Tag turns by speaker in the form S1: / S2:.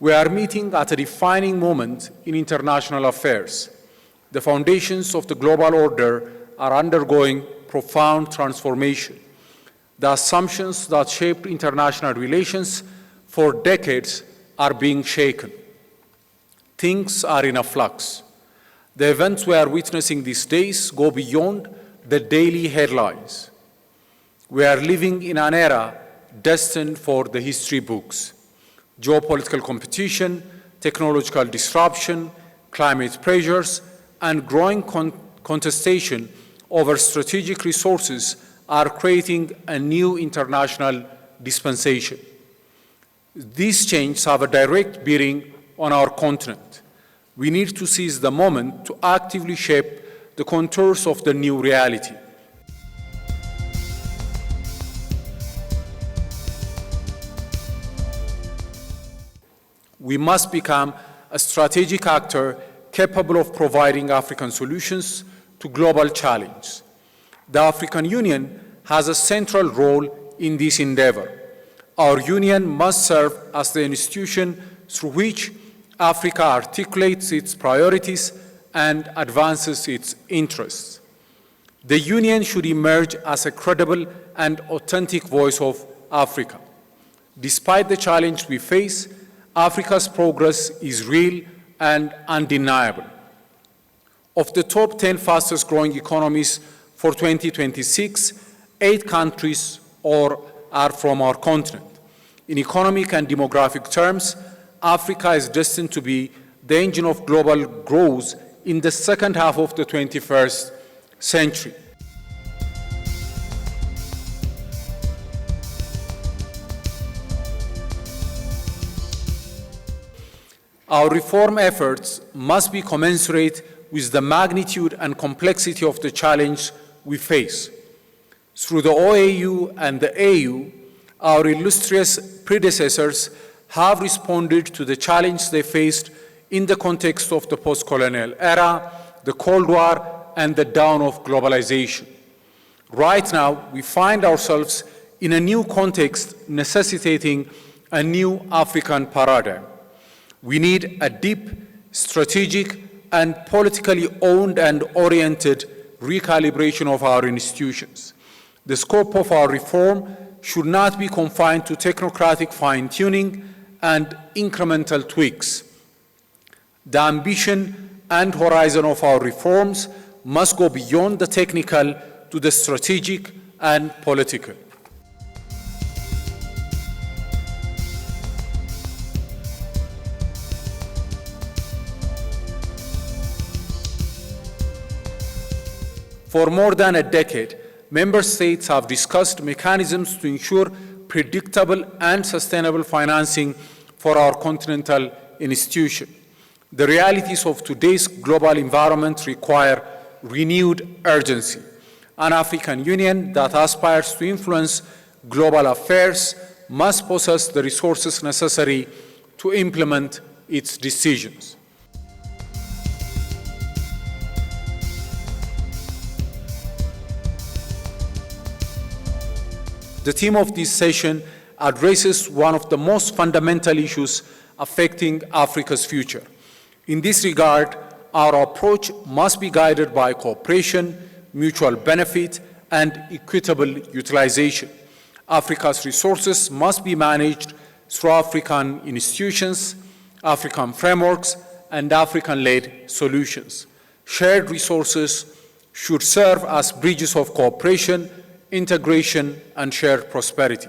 S1: We are meeting at a defining moment in international affairs. The foundations of the global order are undergoing profound transformation. The assumptions that shaped international relations for decades are being shaken. Things are in a flux. The events we are witnessing these days go beyond the daily headlines. We are living in an era destined for the history books. Geopolitical competition, technological disruption, climate pressures, and growing contestation over strategic resources are creating a new international dispensation. These changes have a direct bearing on our continent. We need to seize the moment to actively shape the contours of the new reality. We must become a strategic actor capable of providing African solutions to global challenges. The African Union has a central role in this endeavor. Our union must serve as the institution through which Africa articulates its priorities and advances its interests. The union should emerge as a credible and authentic voice of Africa. Despite the challenge we face, Africa's progress is real and undeniable. Of the top 10 fastest growing economies for 2026, 8 countries are from our continent. In economic and demographic terms, Africa is destined to be the engine of global growth in the second half of the 21st century. Our reform efforts must be commensurate with the magnitude and complexity of the challenge we face. Through the OAU and the AU, our illustrious predecessors have responded to the challenge they faced in the context of the post-colonial era, the Cold War, and the dawn of globalization. Right now, we find ourselves in a new context necessitating a new African paradigm. We need a deep, strategic, and politically owned and oriented recalibration of our institutions. The scope of our reform should not be confined to technocratic fine-tuning and incremental tweaks. The ambition and horizon of our reforms must go beyond the technical to the strategic and political. For more than a decade, member states have discussed mechanisms to ensure predictable and sustainable financing for our continental institution. The realities of today's global environment require renewed urgency. An African Union that aspires to influence global affairs must possess the resources necessary to implement its decisions. The theme of this session addresses one of the most fundamental issues affecting Africa's future. In this regard, our approach must be guided by cooperation, mutual benefit, and equitable utilization. Africa's resources must be managed through African institutions, African frameworks, and African-led solutions. Shared resources should serve as bridges of cooperation, integration, and shared prosperity.